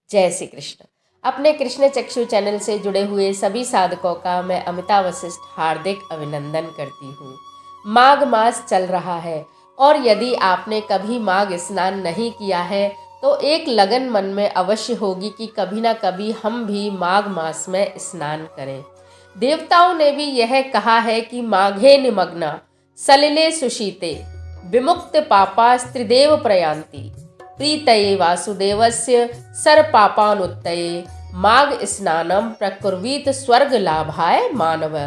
जय श्री कृष्ण। अपने कृष्ण चक्षु चैनल से जुड़े हुए सभी साधकों का मैं अमिता वशिष्ठ हार्दिक अभिनंदन करती हूँ। माघ मास चल रहा है और यदि आपने कभी माघ स्नान नहीं किया है तो एक लगन मन में अवश्य होगी कि कभी ना कभी हम भी माघ मास में स्नान करें। देवताओं ने भी यह कहा है कि माघे निमग्ना सलिले सुशीते विमुक्त पापा स्त्रिदेव प्रयांति प्रीतये वासुदेवस्य सर पापानुत्तये माघ स्नानम प्रकुर्वीत स्वर्ग लाभाय मानव।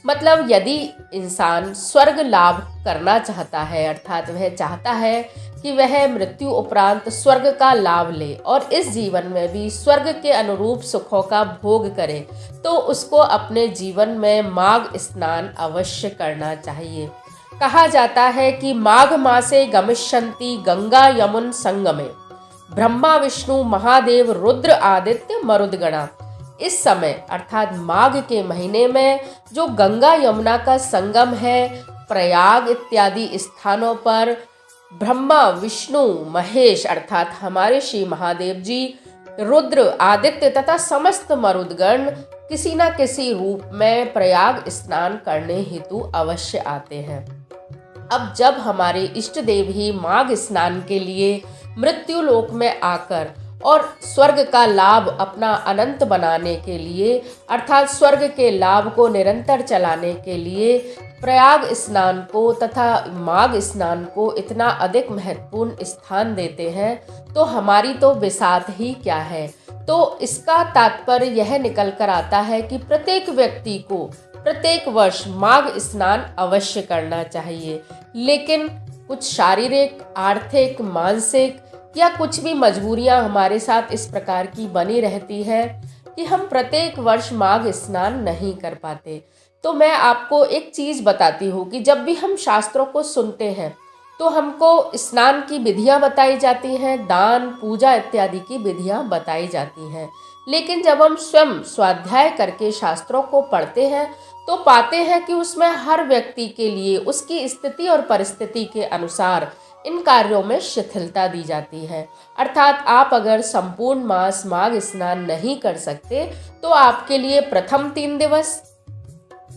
मतलब यदि इंसान स्वर्ग लाभ करना चाहता है, अर्थात वह चाहता है कि वह मृत्यु उपरांत स्वर्ग का लाभ ले और इस जीवन में भी स्वर्ग के अनुरूप सुखों का भोग करे, तो उसको अपने जीवन में माघ स्नान अवश्य करना चाहिए। कहा जाता है कि माघ मासे गमिष्यन्ति गंगा यमुन संगमे ब्रह्मा विष्णु महादेव रुद्र आदित्य मरुदगणा। इस समय अर्थात माघ के महीने में जो गंगा यमुना का संगम है, प्रयाग इत्यादि स्थानों पर ब्रह्मा विष्णु महेश अर्थात हमारे श्री महादेव जी, रुद्र आदित्य तथा समस्त मरुदगण किसी न किसी रूप में प्रयाग स्नान करने हेतु अवश्य आते हैं। अब जब हमारे इष्ट देव ही माघ स्नान के लिए मृत्यु लोक में आकर और स्वर्ग का लाभ अपना अनंत बनाने के लिए अर्थात स्वर्ग के लाभ को निरंतर चलाने के लिए प्रयाग स्नान को तथा माघ स्नान को इतना अधिक महत्वपूर्ण स्थान देते हैं, तो हमारी तो बिसात ही क्या है। तो इसका तात्पर्य यह निकल कर आता है कि प्रत्येक व्यक्ति को प्रत्येक वर्ष माघ स्नान अवश्य करना चाहिए, लेकिन कुछ शारीरिक, आर्थिक, मानसिक या कुछ भी मजबूरियां हमारे साथ इस प्रकार की बनी रहती है कि हम प्रत्येक वर्ष माघ स्नान नहीं कर पाते। तो मैं आपको एक चीज़ बताती हूँ कि जब भी हम शास्त्रों को सुनते हैं तो हमको स्नान की विधियाँ बताई जाती हैं, दान पूजा इत्यादि की विधियाँ बताई जाती हैं, लेकिन जब हम स्वयं स्वाध्याय करके शास्त्रों को पढ़ते हैं तो पाते हैं कि उसमें हर व्यक्ति के लिए उसकी स्थिति और परिस्थिति के अनुसार इन कार्यों में शिथिलता दी जाती है। अर्थात आप अगर संपूर्ण मास माघ स्नान नहीं कर सकते तो आपके लिए प्रथम 3 दिवस,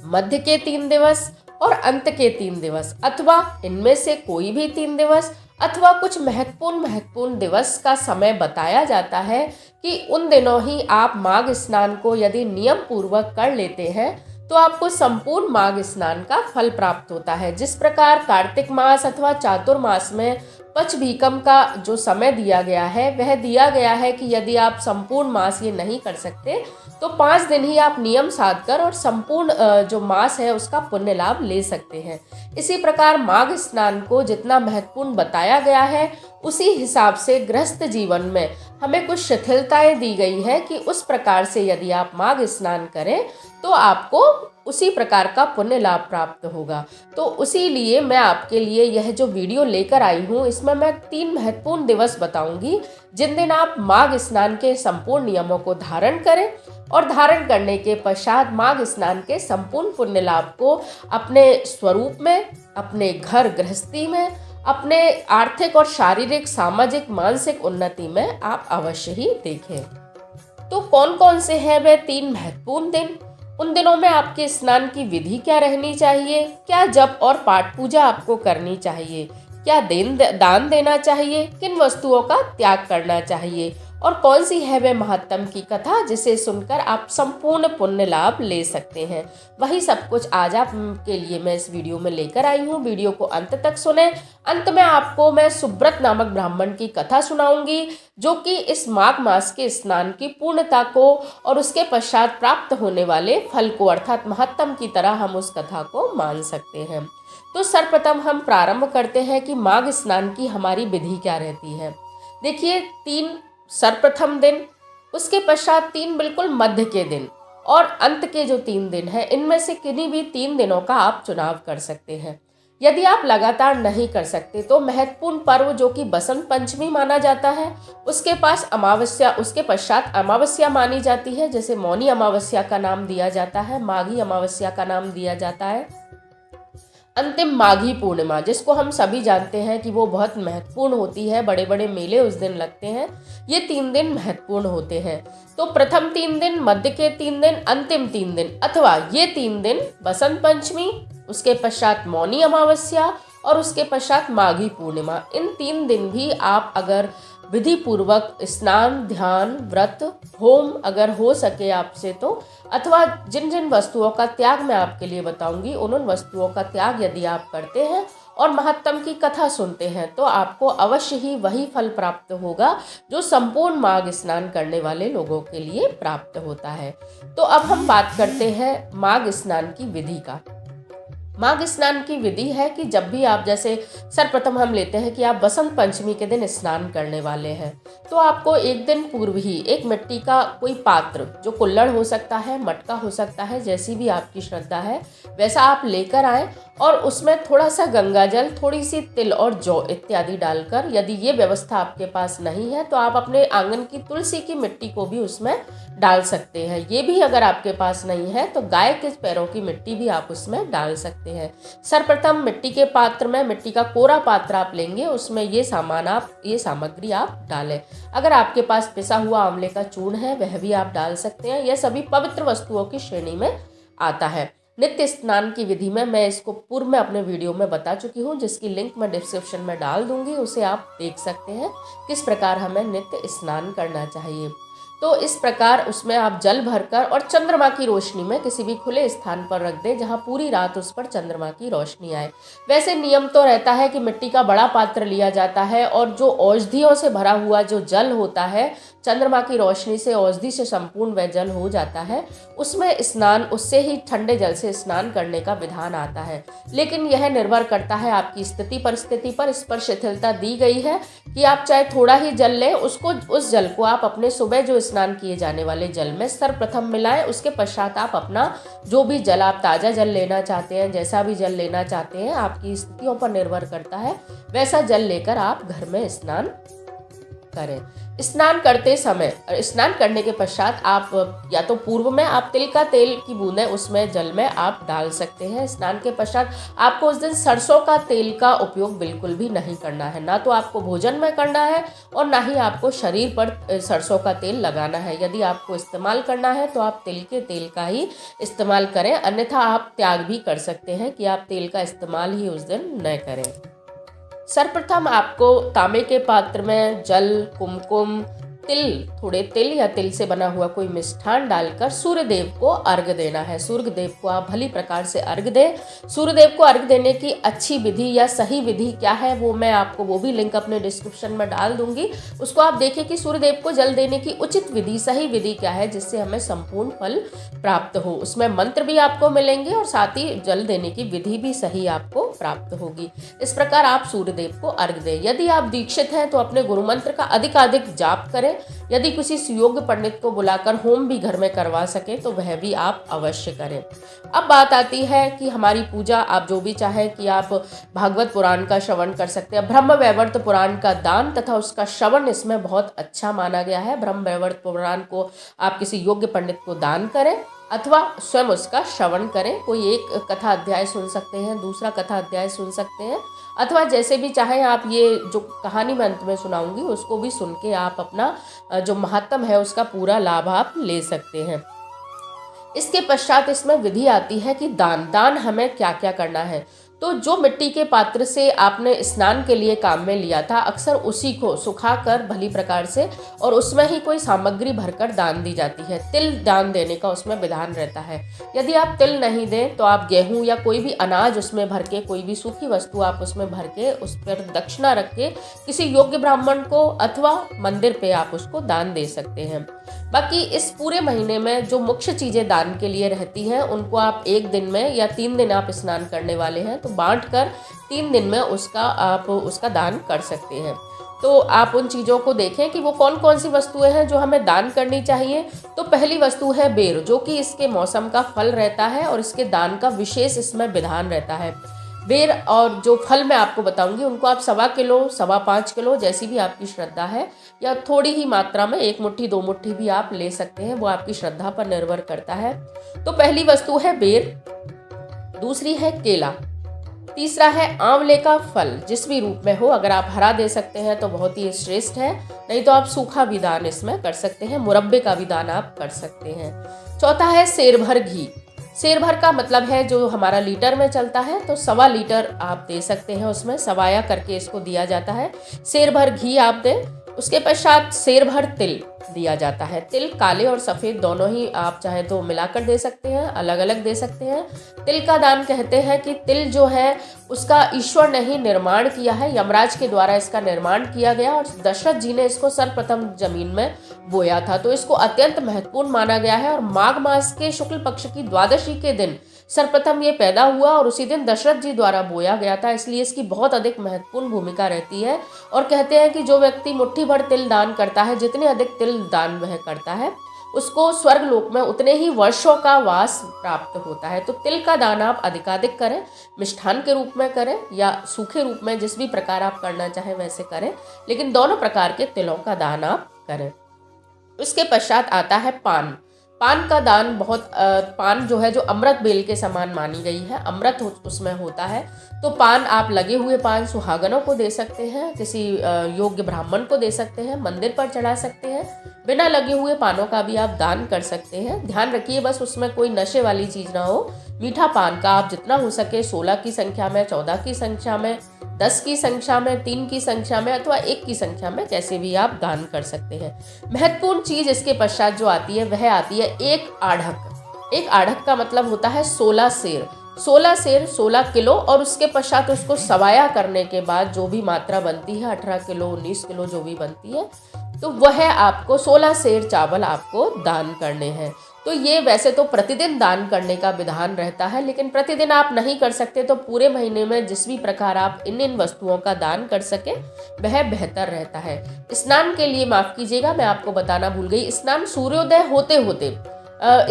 मध्य के 3 दिवस और अंत के 3 दिवस अथवा इनमें से कोई भी 3 दिवस अथवा कुछ महत्वपूर्ण दिवस का समय बताया जाता है कि उन दिनों ही आप माघ स्नान को यदि नियम पूर्वक कर लेते हैं तो आपको संपूर्ण माघ स्नान का फल प्राप्त होता है। जिस प्रकार कार्तिक मास अथवा चातुर्मास में पचभीकम का जो समय दिया गया है वह दिया गया है कि यदि आप संपूर्ण मास ये नहीं कर सकते तो 5 दिन ही आप नियम साध कर और संपूर्ण जो मास है उसका पुण्य लाभ ले सकते हैं। इसी प्रकार माघ स्नान को जितना महत्वपूर्ण बताया गया है उसी हिसाब से गृहस्थ जीवन में हमें कुछ शिथिलताएं दी गई है कि उस प्रकार से यदि आप माघ स्नान करें तो आपको उसी प्रकार का पुण्य लाभ प्राप्त होगा। तो उसी लिए मैं आपके लिए यह जो वीडियो लेकर आई हूँ इसमें मैं 3 महत्वपूर्ण दिवस बताऊंगी जिन दिन आप माघ स्नान के संपूर्ण नियमों को धारण करें और धारण करने के पश्चात माघ स्नान के संपूर्ण पुण्य लाभ को अपने स्वरूप में, अपने घर गृहस्थी में, अपने आर्थिक और शारीरिक, सामाजिक, मानसिक उन्नति में आप अवश्य ही देखें। तो कौन कौन से हैं वे 3 महत्वपूर्ण दिन? उन दिनों में आपके स्नान की विधि क्या रहनी चाहिए? क्या जप और पाठ पूजा आपको करनी चाहिए? क्या दान देना चाहिए? किन वस्तुओं का त्याग करना चाहिए? और कौन सी है वह महत्तम की कथा जिसे सुनकर आप संपूर्ण पुण्य लाभ ले सकते हैं? वही सब कुछ आज आपके लिए मैं इस वीडियो में लेकर आई हूँ। वीडियो को अंत तक सुने। अंत में आपको मैं सुब्रत नामक ब्राह्मण की कथा सुनाऊंगी जो कि इस माघ मास के स्नान की पूर्णता को और उसके पश्चात प्राप्त होने वाले फल को अर्थात महत्तम की तरह हम उस कथा को मान सकते हैं। तो सर्वप्रथम हम प्रारंभ करते हैं कि माघ स्नान की हमारी विधि क्या रहती है। देखिए, 3 सर्वप्रथम दिन, उसके पश्चात 3 बिल्कुल मध्य के दिन और अंत के जो 3 दिन हैं इनमें से किन्हीं भी 3 दिनों का आप चुनाव कर सकते हैं। यदि आप लगातार नहीं कर सकते तो महत्वपूर्ण पर्व जो कि बसंत पंचमी माना जाता है, उसके पास अमावस्या, उसके पश्चात अमावस्या मानी जाती है, जैसे मौनी अमावस्या का नाम दिया जाता है, माघी अमावस्या का नाम दिया जाता है। अंतिम माघी पूर्णिमा, जिसको हम सभी जानते हैं कि वो बहुत महत्वपूर्ण होती है, बड़े बड़े मेले उस दिन लगते हैं। ये 3 दिन महत्वपूर्ण होते हैं। तो प्रथम 3 दिन, मध्य के 3 दिन, अंतिम 3 दिन, अथवा ये 3 दिन बसंत पंचमी, उसके पश्चात मौनी अमावस्या और उसके पश्चात माघी पूर्णिमा, इन 3 दिन भी आप अगर विधि पूर्वक स्नान, ध्यान, व्रत, होम अगर हो सके आपसे तो, अथवा जिन जिन वस्तुओं का त्याग मैं आपके लिए बताऊंगी उन वस्तुओं का त्याग यदि आप करते हैं और महात्म की कथा सुनते हैं तो आपको अवश्य ही वही फल प्राप्त होगा जो संपूर्ण माघ स्नान करने वाले लोगों के लिए प्राप्त होता है। तो अब हम बात करते हैं माघ स्नान की विधि का। माघ स्नान की विधि है कि जब भी आप, जैसे सर्वप्रथम हम लेते हैं कि आप बसंत पंचमी के दिन स्नान करने वाले हैं, तो आपको एक दिन पूर्व ही एक मिट्टी का कोई पात्र, जो कुल्हड़ हो सकता है, मटका हो सकता है, जैसी भी आपकी श्रद्धा है वैसा आप लेकर आएं और उसमें थोड़ा सा गंगा जल, थोड़ी सी तिल और जौ इत्यादि डालकर, यदि ये व्यवस्था आपके पास नहीं है तो आप अपने आंगन की तुलसी की मिट्टी को भी उसमें डाल सकते हैं। ये भी अगर आपके पास नहीं है तो गाय के पैरों की मिट्टी भी आप उसमें डाल सकते हैं। सर्वप्रथम मिट्टी के पात्र में, मिट्टी का कोरा पात्र आप लेंगे, उसमें ये सामग्री आप डालें। अगर आपके पास पिसा हुआ आंवले का चूर्ण है वह भी आप डाल सकते हैं। यह सभी पवित्र वस्तुओं की श्रेणी में आता है। नित्य स्नान की विधि में मैं इसको पूर्व में अपने वीडियो में बता चुकी हूँ, जिसकी लिंक मैं डिस्क्रिप्शन में डाल दूंगी, उसे आप देख सकते हैं किस प्रकार हमें नित्य स्नान करना चाहिए। तो इस प्रकार उसमें आप जल भरकर और चंद्रमा की रोशनी में किसी भी खुले स्थान पर रख दें जहां पूरी रात उस पर चंद्रमा की रोशनी आए। वैसे नियम तो रहता है कि मिट्टी का बड़ा पात्र लिया जाता है और जो औषधियों से भरा हुआ जो जल होता है, चंद्रमा की रोशनी से औषधि से संपूर्ण वह जल हो जाता है, उसमें स्नान, उससे ही ठंडे जल से स्नान करने का विधान आता है। लेकिन यह निर्भर करता है आपकी स्थिति परिस्थिति पर। इस पर शिथिलता दी गई है कि आप चाहे थोड़ा ही जल लें, उस जल को आप अपने सुबह जो स्नान किए जाने वाले जल में सर्वप्रथम मिलाएं। उसके पश्चात आप अपना जो भी जल, आप ताज़ा जल लेना चाहते हैं, जैसा भी जल लेना चाहते हैं, आपकी स्थितियों पर निर्भर करता है, वैसा जल लेकर आप घर में स्नान करें। स्नान करते समय, स्नान करने के पश्चात आप या तो पूर्व में आप तिल का तेल की बूंदें उसमें जल में आप डाल सकते हैं। स्नान के पश्चात आपको उस दिन सरसों का तेल का उपयोग बिल्कुल भी नहीं करना है, ना तो आपको भोजन में करना है और ना ही आपको शरीर पर सरसों का तेल लगाना है। यदि आपको इस्तेमाल करना है तो आप तिल के तेल का ही इस्तेमाल करें, अन्यथा आप त्याग भी कर सकते हैं कि आप तेल का इस्तेमाल ही उस दिन न करें। सर्वप्रथम आपको तांबे के पात्र में जल, कुमकुम, तिल, थोड़े तिल या तिल से बना हुआ कोई मिष्ठान डालकर सूर्यदेव को अर्घ देना है। सूर्यदेव को आप भली प्रकार से अर्घ दें। सूर्यदेव को अर्घ देने की अच्छी विधि या सही विधि क्या है वो मैं आपको, वो भी लिंक अपने डिस्क्रिप्शन में डाल दूंगी, उसको आप देखिए कि सूर्यदेव को जल देने की उचित विधि, सही विधि क्या है जिससे हमें संपूर्ण फल प्राप्त हो। उसमें मंत्र भी आपको मिलेंगे और साथ ही जल देने की विधि भी सही आपको प्राप्त होगी। इस प्रकार आप सूर्यदेव को अर्घ दें। यदि आप दीक्षित हैं तो अपने गुरु मंत्र का अधिकाधिक जाप करें। यदि किसी सुयोग्य पंडित को बुलाकर होम भी घर में करवा सके तो वह भी आप अवश्य करें। अब बात आती है कि हमारी पूजा, आप जो भी चाहें कि आप भागवत पुराण का श्रवण कर सकते हैं। ब्रह्म वैवर्त पुराण का दान तथा उसका श्रवण इसमें बहुत अच्छा माना गया है। ब्रह्म वैवर्त पुराण को आप किसी योग्य पंडित को दान करें अथवा स्वयं उसका श्रवण करें। कोई एक कथा अध्याय सुन सकते हैं, दूसरा कथा अध्याय सुन सकते हैं, अथवा जैसे भी चाहें आप, ये जो कहानी मैं अंत में सुनाऊंगी उसको भी सुन के आप अपना जो महात्म है उसका पूरा लाभ आप ले सकते हैं। इसके पश्चात इसमें विधि आती है कि दान हमें क्या क्या करना है। तो जो मिट्टी के पात्र से आपने स्नान के लिए काम में लिया था, अक्सर उसी को सुखाकर भली प्रकार से और उसमें ही कोई सामग्री भरकर दान दी जाती है। तिल दान देने का उसमें विधान रहता है। यदि आप तिल नहीं दें तो आप गेहूं या कोई भी अनाज उसमें भर के, कोई भी सूखी वस्तु आप उसमें भर के उस पर दक्षिणा रख के किसी योग्य ब्राह्मण को अथवा मंदिर पे आप उसको दान दे सकते हैं। बाकी इस पूरे महीने में जो मुख्य चीज़ें दान के लिए रहती हैं उनको आप एक दिन में या 3 दिन आप स्नान करने वाले हैं तो बांट कर 3 दिन में आप उसका दान कर सकते हैं। तो आप उन चीज़ों को देखें कि वो कौन कौन सी वस्तुएं हैं जो हमें दान करनी चाहिए। तो पहली वस्तु है बेर, जो कि इसके मौसम का फल रहता है और इसके दान का विशेष इसमें विधान रहता है। बेर और जो फल मैं आपको बताऊंगी उनको आप 1.25 किलो, 5.25 किलो, जैसी भी आपकी श्रद्धा है, या थोड़ी ही मात्रा में 1 मुट्ठी 2 मुट्ठी भी आप ले सकते हैं, वो आपकी श्रद्धा पर निर्भर करता है। तो पहली वस्तु है बेर। दूसरी है केला। तीसरा है आंवले का फल, जिस भी रूप में हो। अगर आप हरा दे सकते हैं तो बहुत ही श्रेष्ठ है, नहीं तो आप सूखा भी दान इसमें कर सकते हैं, मुरब्बे का भी दान आप कर सकते हैं। चौथा है सेर भर घी। सेर भर का मतलब है जो हमारा लीटर में चलता है, तो 1.25 लीटर आप दे सकते हैं, उसमें सवाया करके इसको दिया जाता है। सेर भर घी आप दें। उसके पश्चात सेर भर तिल दिया जाता है। तिल काले और सफ़ेद दोनों ही आप चाहे तो मिलाकर दे सकते हैं, अलग अलग दे सकते हैं। तिल का दान कहते हैं कि तिल जो है उसका ईश्वर ने ही निर्माण किया है, यमराज के द्वारा इसका निर्माण किया गया और दशरथ जी ने इसको सर्वप्रथम जमीन में बोया था, तो इसको अत्यंत महत्वपूर्ण माना गया है। और माघ मास के शुक्ल पक्ष की द्वादशी के दिन सर्वप्रथम ये पैदा हुआ और उसी दिन दशरथ जी द्वारा बोया गया था, इसलिए इसकी बहुत अधिक महत्वपूर्ण भूमिका रहती है। और कहते हैं कि जो व्यक्ति मुट्ठी भर तिल दान करता है, जितने अधिक तिल दान वह करता है, उसको स्वर्ग लोक में उतने ही वर्षों का वास प्राप्त होता है। तो तिल का दान आप अधिकाधिक करें, मिष्ठान के रूप में करें या सूखे रूप में, जिस भी प्रकार आप करना चाहें वैसे करें, लेकिन दोनों प्रकार के तिलों का दान आप करें। उसके पश्चात आता है पान। पान का दान बहुत पान जो है जो अमृत बेल के समान मानी गई है, अमृत उसमें होता है। तो पान आप लगे हुए पान सुहागनों को दे सकते हैं, किसी योग्य ब्राह्मण को दे सकते हैं, मंदिर पर चढ़ा सकते हैं। बिना लगे हुए पानों का भी आप दान कर सकते हैं। ध्यान रखिए बस उसमें कोई नशे वाली चीज़ ना हो। मीठा पान का आप जितना हो सके 16 की संख्या में, 14 की संख्या में, 10 की संख्या में, 3 की संख्या में अथवा 1 की संख्या में कैसे भी आप दान कर सकते हैं। महत्वपूर्ण चीज़ इसके पश्चात जो आती है वह आती है एक आढ़क। एक आढ़क का मतलब होता है 16 सेर। 16 सेर 16 किलो, और उसके पश्चात उसको सवाया करने के बाद जो भी मात्रा बनती है 18 किलो 19 किलो जो भी बनती है, तो वह आपको 16 सेर चावल आपको दान करने हैं। तो ये वैसे तो प्रतिदिन दान करने का विधान रहता है, लेकिन प्रतिदिन आप नहीं कर सकते, तो पूरे महीने में जिस भी प्रकार आप इन वस्तुओं का दान कर सके वह बेहतर रहता है। स्नान के लिए माफ़ कीजिएगा, मैं आपको बताना भूल गई, स्नान सूर्योदय होते होते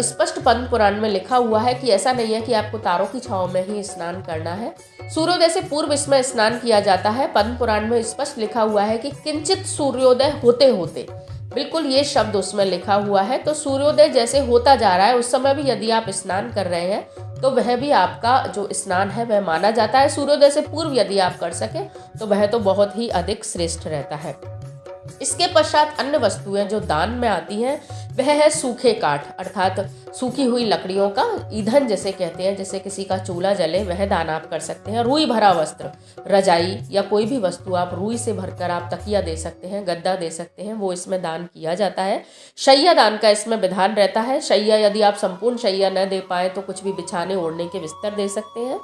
स्पष्ट पद्म पुराण में लिखा हुआ है कि ऐसा नहीं है कि आपको तारों की छांव में ही स्नान करना है। सूर्योदय से पूर्व इसमें स्नान किया जाता है। पद्म पुराण में स्पष्ट लिखा हुआ है कि किंचित सूर्योदय होते होते, बिल्कुल ये शब्द उसमें लिखा हुआ है। तो सूर्योदय जैसे होता जा रहा है उस समय भी यदि आप स्नान कर रहे हैं तो वह भी आपका जो स्नान है वह माना जाता है। सूर्योदय से पूर्व यदि आप कर सके तो वह तो बहुत ही अधिक श्रेष्ठ रहता है। इसके पश्चात अन्य वस्तुएं जो दान में आती हैं वह है सूखे काठ, अर्थात सूखी हुई लकड़ियों का ईंधन जैसे कहते हैं, जैसे किसी का चूल्हा जले वह दान आप कर सकते हैं। रुई भरा वस्त्र, रजाई या कोई भी वस्तु आप रुई से भरकर आप तकिया दे सकते हैं, गद्दा दे सकते हैं, वो इसमें दान किया जाता है। शैया दान का इसमें विधान रहता है। शैया यदि आप संपूर्ण शैया न दे पाए तो कुछ भी बिछाने ओढ़ने के बिस्तर दे सकते हैं।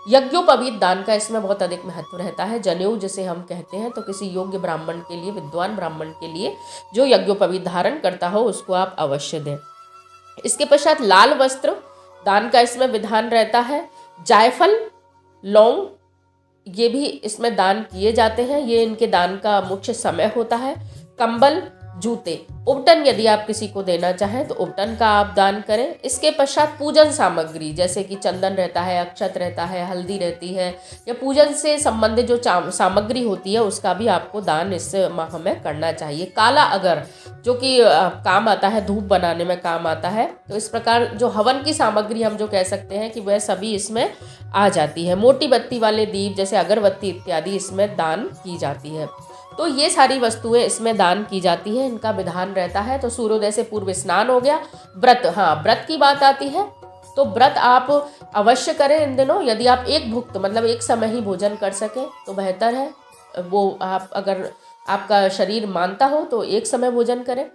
यज्ञोपवीत दान का इसमें बहुत अधिक महत्व रहता है। जनेऊ जिसे हम कहते हैं, तो किसी योग्य ब्राह्मण के लिए, विद्वान ब्राह्मण के लिए जो यज्ञोपवीत धारण करता हो उसको आप अवश्य दें। इसके पश्चात लाल वस्त्र दान का इसमें विधान रहता है। जायफल, लौंग ये भी इसमें दान किए जाते हैं, ये इनके दान का मुख्य समय होता है। कंबल, जूते, उपटन यदि आप किसी को देना चाहें तो उपटन का आप दान करें। इसके पश्चात पूजन सामग्री जैसे कि चंदन रहता है, अक्षत रहता है, हल्दी रहती है, या पूजन से संबंधित जो सामग्री होती है उसका भी आपको दान इस माह में करना चाहिए। काला अगर जो कि काम आता है, धूप बनाने में काम आता है, तो इस प्रकार जो हवन की सामग्री हम जो कह सकते हैं कि वह सभी इसमें आ जाती है। मोटी बत्ती वाले दीप जैसे अगरबत्ती इत्यादि इसमें दान की जाती है। तो ये सारी वस्तुएं इसमें दान की जाती हैं, इनका विधान रहता है। तो सूर्योदय से पूर्व स्नान हो गया। व्रत, हाँ व्रत की बात आती है तो व्रत आप अवश्य करें इन दिनों। यदि आप एक भुक्त मतलब एक समय ही भोजन कर सकें तो बेहतर है। वो आप अगर आपका शरीर मानता हो तो एक समय भोजन करें।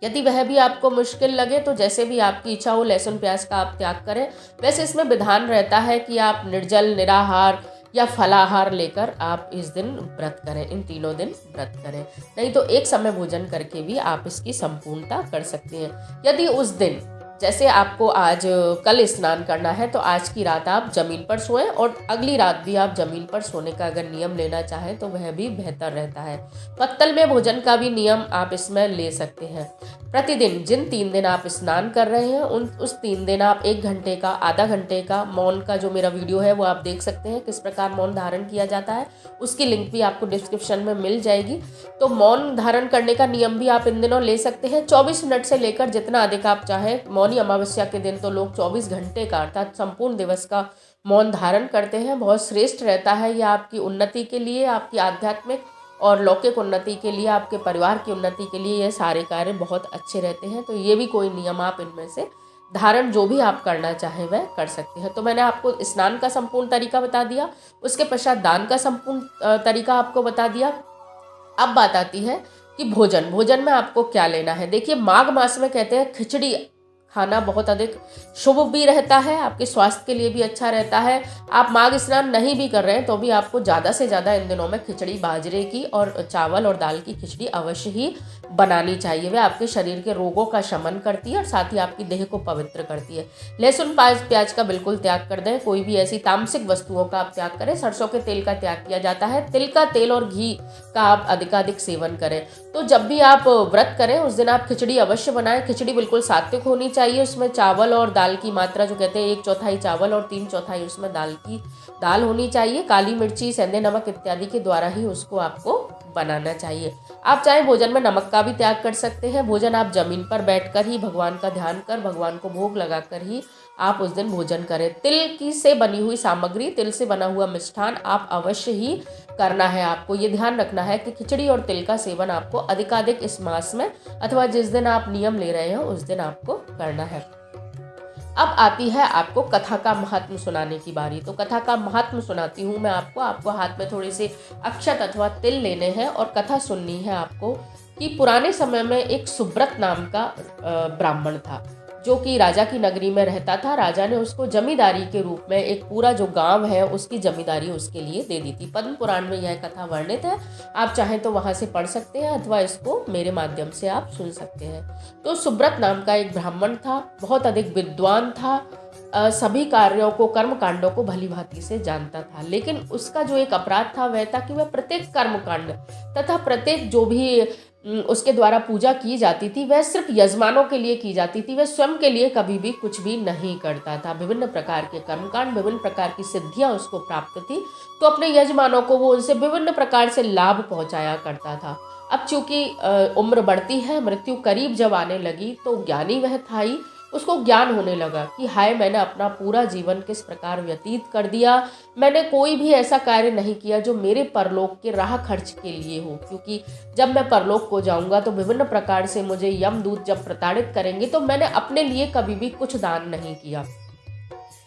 यदि वह भी आपको मुश्किल लगे तो जैसे भी आपकी इच्छा हो लहसुन प्याज का आप त्याग करें। वैसे इसमें विधान रहता है कि आप निर्जल, निराहार या फलाहार लेकर आप इस दिन व्रत करें, इन तीनों दिन व्रत करें। नहीं तो एक समय भोजन करके भी आप इसकी संपूर्णता कर सकते हैं। यदि उस दिन जैसे आपको आज कल स्नान करना है तो आज की रात आप जमीन पर सोएं और अगली रात भी आप जमीन पर सोने का अगर नियम लेना चाहें तो वह भी बेहतर रहता है। पत्तल में भोजन का भी नियम आप इसमें ले सकते हैं। प्रतिदिन जिन 3 दिन आप स्नान कर रहे हैं उस 3 दिन आप 1 घंटे का, आधा घंटे का मौन का जो मेरा वीडियो है वो आप देख सकते हैं, किस प्रकार मौन धारण किया जाता है। उसकी लिंक भी आपको डिस्क्रिप्शन में मिल जाएगी। तो मौन धारण करने का नियम भी आप इन दिनों ले सकते हैं। 24 मिनट से लेकर जितना अधिक आप चाहें। मौनी अमावस्या के दिन तो लोग 24 घंटे का अर्थात संपूर्ण दिवस का मौन धारण करते हैं बहुत श्रेष्ठ रहता है। यह आपकी उन्नति के लिए, आपकी आध्यात्मिक और लौकिक उन्नति के लिए, आपके परिवार की उन्नति के लिए ये सारे कार्य बहुत अच्छे रहते हैं। तो ये भी कोई नियम आप इनमें से धारण जो भी आप करना चाहें वह कर सकते हैं। तो मैंने आपको स्नान का संपूर्ण तरीका बता दिया, उसके पश्चात दान का संपूर्ण तरीका आपको बता दिया। अब बात आती है कि भोजन में आपको क्या लेना है। देखिए, माघ मास में कहते हैं खिचड़ी खाना बहुत अधिक शुभ भी रहता है, आपके स्वास्थ्य के लिए भी अच्छा रहता है। आप माघ स्नान नहीं भी कर रहे हैं तो भी आपको ज़्यादा से ज़्यादा इन दिनों में खिचड़ी बाजरे की और चावल और दाल की खिचड़ी अवश्य ही बनानी चाहिए। वह आपके शरीर के रोगों का शमन करती है और साथ ही आपकी देह को पवित्र करती है। लहसुन प्याज का बिल्कुल त्याग कर दें, कोई भी ऐसी तामसिक वस्तुओं का आप त्याग करें। सरसों के तेल का त्याग किया जाता है। तिल का तेल और घी का आप अधिकाधिक सेवन करें। तो जब भी आप व्रत करें उस दिन आप खिचड़ी अवश्य बनाएं। खिचड़ी बिल्कुल सात्विक होनी चाहिए। उसमें चावल और दाल की मात्रा जो कहते हैं 1/4 चावल और 3/4 उसमें दाल होनी चाहिए। काली मिर्ची, सेंधे नमक इत्यादि के द्वारा ही उसको आपको बनाना चाहिए। आप चाहे भोजन में नमक का भी त्याग कर सकते हैं। भोजन आप जमीन पर बैठकर ही भगवान का ध्यान कर, भगवान को भोग लगाकर ही आप उस दिन भोजन करें। तिल की से बनी हुई सामग्री, तिल से बना हुआ मिष्ठान आप अवश्य ही करना है। आपको ये ध्यान रखना है कि खिचड़ी और तिल का सेवन आपको अधिकाधिक इस मास में अथवा जिस दिन आप नियम ले रहे हो उस दिन आपको करना है। अब आती है आपको कथा का महात्म सुनाने की बारी। तो कथा का महात्म सुनाती हूँ मैं आपको हाथ में थोड़े से अक्षत अथवा तिल लेने हैं और कथा सुननी है आपको कि पुराने समय में एक सुब्रत नाम का ब्राह्मण था जो कि राजा की नगरी में रहता था। राजा ने उसको जमींदारी के रूप में एक पूरा जो गांव है उसकी जमींदारी उसके लिए दे दी थी। पद्म पुराण में यह कथा वर्णित है, आप चाहें तो वहां से पढ़ सकते हैं अथवा इसको मेरे माध्यम से आप सुन सकते हैं। तो सुब्रत नाम का एक ब्राह्मण था, बहुत अधिक विद्वान था, सभी कार्यों को, कर्म कांडों को भली भांति से जानता था। लेकिन उसका जो एक अपराध था वह था कि वह प्रत्येक कर्म कांड तथा प्रत्येक जो भी उसके द्वारा पूजा की जाती थी वह सिर्फ यजमानों के लिए की जाती थी। वह स्वयं के लिए कभी भी कुछ भी नहीं करता था। विभिन्न प्रकार के कर्मकांड, विभिन्न प्रकार की सिद्धियां उसको प्राप्त थी, तो अपने यजमानों को वो उनसे विभिन्न प्रकार से लाभ पहुंचाया करता था। अब चूंकि उम्र बढ़ती है, मृत्यु करीब जब आने लगी तो ज्ञानी वह था ही, उसको ज्ञान होने लगा कि हाय, मैंने अपना पूरा जीवन किस प्रकार व्यतीत कर दिया। मैंने कोई भी ऐसा कार्य नहीं किया जो मेरे परलोक के राह खर्च के लिए हो, क्योंकि जब मैं परलोक को जाऊंगा तो विभिन्न प्रकार से मुझे यमदूत जब प्रताड़ित करेंगे, तो मैंने अपने लिए कभी भी कुछ दान नहीं किया।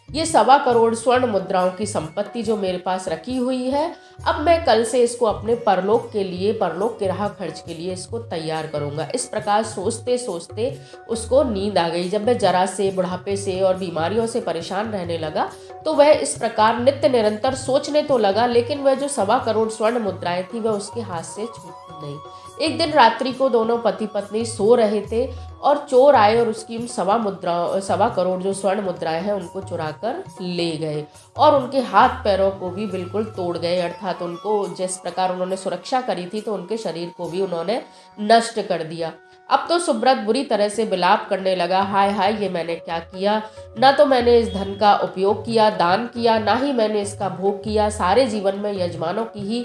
ये 1.25 करोड़ स्वर्ण मुद्राओं की संपत्ति जो मेरे पास रखी हुई है, अब मैं कल से इसको अपने परलोक के लिए, परलोक के राह खर्च के लिए इसको तैयार करूंगा। इस प्रकार सोचते सोचते उसको नींद आ गई। जब वह जरा से, बुढ़ापे से और बीमारियों से परेशान रहने लगा तो वह इस प्रकार नित्य निरंतर सोचने तो लगा, लेकिन वह जो 1.25 करोड़ स्वर्ण मुद्राएं थी वह उसके हाथ से छूटती नहीं। एक दिन रात्रि को दोनों पति पत्नी सो रहे थे और चोर आए और उसकी उन 1.25 करोड़ जो स्वर्ण मुद्राएं हैं उनको चुरा कर ले गए और उनके हाथ पैरों को भी बिल्कुल तोड़ गए। अर्थात उनको जिस प्रकार उन्होंने सुरक्षा करी थी तो उनके शरीर को भी उन्होंने नष्ट कर दिया। अब तो सुब्रत बुरी तरह से विलाप करने लगा, हाय हाय, ये मैंने क्या किया। ना तो मैंने इस धन का उपयोग किया, दान किया, ना ही मैंने इसका भोग किया। सारे जीवन में यजमानों की ही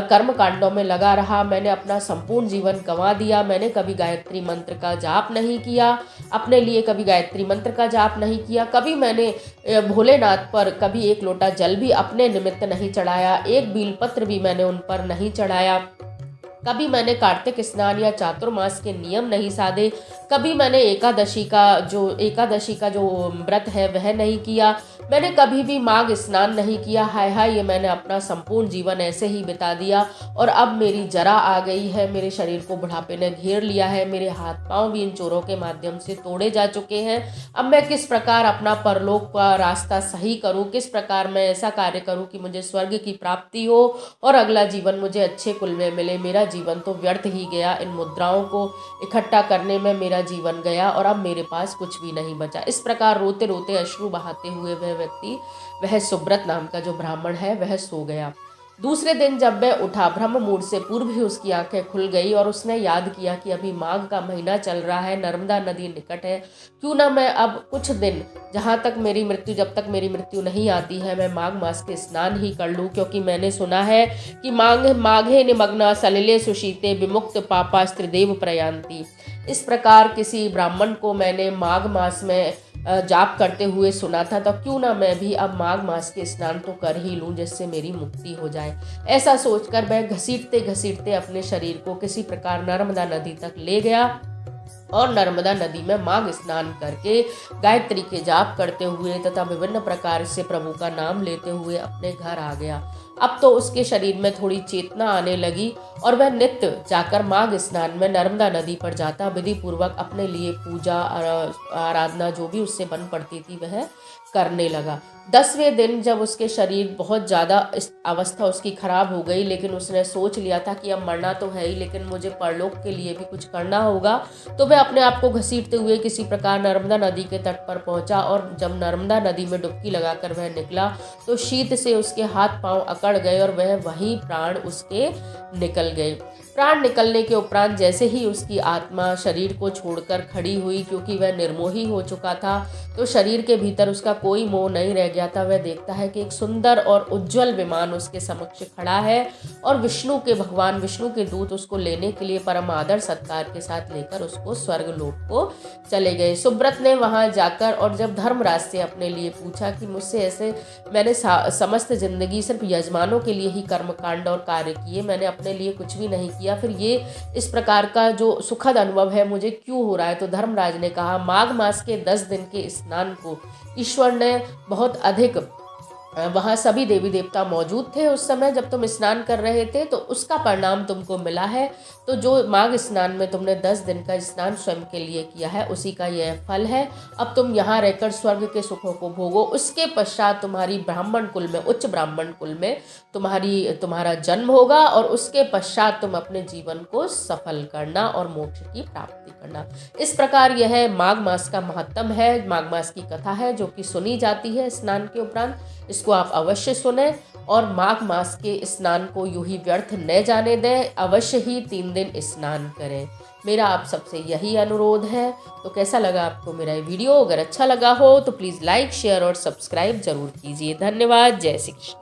कर्म कांडों में लगा रहा। मैंने अपना संपूर्ण जीवन गंवा दिया। मैंने कभी गायत्री मंत्र का जाप नहीं किया, अपने लिए कभी गायत्री मंत्र का जाप नहीं किया। कभी मैंने भोलेनाथ पर कभी एक लोटा जल भी अपने निमित्त नहीं चढ़ाया, एक बीलपत्र भी मैंने उन पर नहीं चढ़ाया। कभी मैंने कार्तिक स्नान या चातुर्मास के नियम नहीं साधे। कभी मैंने एकादशी का जो व्रत है वह नहीं किया। मैंने कभी भी माघ स्नान नहीं किया। हाय हाय, ये मैंने अपना संपूर्ण जीवन ऐसे ही बिता दिया और अब मेरी जरा आ गई है। मेरे शरीर को बुढ़ापे ने घेर लिया है। मेरे हाथ पांव भी इन चोरों के माध्यम से तोड़े जा चुके हैं। अब मैं किस प्रकार अपना परलोक का रास्ता सही करूं, किस प्रकार मैं ऐसा कार्य करूं कि मुझे स्वर्ग की प्राप्ति हो और अगला जीवन मुझे अच्छे कुल में मिले। मेरा जीवन तो व्यर्थ ही गया। इन मुद्राओं को इकट्ठा करने में मेरा जीवन गया और अब मेरे पास कुछ भी नहीं बचा। इस प्रकार रोते रोते, अश्रु बहाते हुए वह सुब्रत नाम का जो ब्राह्मण है वह सो गया। दूसरे दिन जब वह उठा, ब्रह्म मुहूर्त से पूर्व ही उसकी आंखें खुल गई और उसने याद किया कि अभी माघ का महीना चल रहा है, नर्मदा नदी निकट है। क्यों ना मैं अब कुछ दिन, जब तक मेरी मृत्यु नहीं आती है, मैं माघ मास के स्नान ही कर लूँ, क्योंकि मैंने सुना है कि माघे निमग्ना सलिले सुशीते विमुक्त पापा स्त्रीदेव प्रयांति। इस प्रकार किसी ब्राह्मण को मैंने माघ मास में जाप करते हुए सुना था, तो क्यों ना मैं भी अब माघ मास के स्नान तो कर ही लूँ, जिससे मेरी मुक्ति हो जाए। ऐसा सोचकर वह घसीटते घसीटते अपने शरीर को किसी प्रकार नर्मदा नदी तक ले गया और नर्मदा नदी में माघ स्नान करके गायत्री के जाप करते हुए तथा विभिन्न प्रकार से प्रभु का नाम लेते हुए अपने घर आ गया। अब तो उसके शरीर में थोड़ी चेतना आने लगी और वह नित्य जाकर माघ स्नान में नर्मदा नदी पर जाता, विधि पूर्वक अपने लिए पूजा आराधना जो भी उससे बन पड़ती थी वह करने लगा। 10वें दिन जब उसके शरीर बहुत ज़्यादा इस अवस्था उसकी खराब हो गई, लेकिन उसने सोच लिया था कि अब मरना तो है ही, लेकिन मुझे परलोक के लिए भी कुछ करना होगा, तो वह अपने आप को घसीटते हुए किसी प्रकार नर्मदा नदी के तट पर पहुंचा। और जब नर्मदा नदी में डुबकी लगाकर वह निकला तो शीत से उसके हाथ पांव अकड़ गए और वह वहीं प्राण उसके निकल गए। प्राण निकलने के उपरांत जैसे ही उसकी आत्मा शरीर को छोड़कर खड़ी हुई, क्योंकि वह निर्मोही हो चुका था, तो शरीर के भीतर उसका कोई मोह नहीं रह गया था। वह देखता है कि एक सुंदर और उज्जवल विमान उसके समक्ष खड़ा है और भगवान विष्णु के दूत उसको लेने के लिए परम आदर सत्कार के साथ लेकर उसको स्वर्गलोक को चले गए। सुब्रत ने वहां जाकर और जब धर्मराज से अपने लिए पूछा कि मुझसे ऐसे मैंने समस्त जिंदगी सिर्फ यजमानों के लिए ही कर्मकांड और कार्य किए, मैंने अपने लिए कुछ भी नहीं किया, फिर ये इस प्रकार का जो सुखद अनुभव है मुझे क्यों हो रहा है? तो धर्मराज ने कहा, माघ मास के 10 दिन के स्नान को ईश्वर ने बहुत अधिक, वहाँ सभी देवी देवता मौजूद थे उस समय जब तुम स्नान कर रहे थे, तो उसका परिणाम तुमको मिला है। तो जो माघ स्नान में तुमने 10 दिन का स्नान स्वयं के लिए किया है, उसी का यह फल है। अब तुम यहाँ रहकर स्वर्ग के सुखों को भोगो। उसके पश्चात तुम्हारी ब्राह्मण कुल में, उच्च ब्राह्मण कुल में तुम्हारा जन्म होगा और उसके पश्चात तुम अपने जीवन को सफल करना और मोक्ष की प्राप्ति करना। इस प्रकार यह माघ मास का महत्व है, माघ मास की कथा है जो कि सुनी जाती है स्नान के उपरांत। इसको आप अवश्य सुने और माघ मास के स्नान को यूं ही व्यर्थ न जाने दें, अवश्य ही 3 दिन स्नान करें। मेरा आप सबसे यही अनुरोध है। तो कैसा लगा आपको मेरा ये वीडियो? अगर अच्छा लगा हो तो प्लीज़ लाइक, शेयर और सब्सक्राइब जरूर कीजिए। धन्यवाद। जय श्री कृष्ण।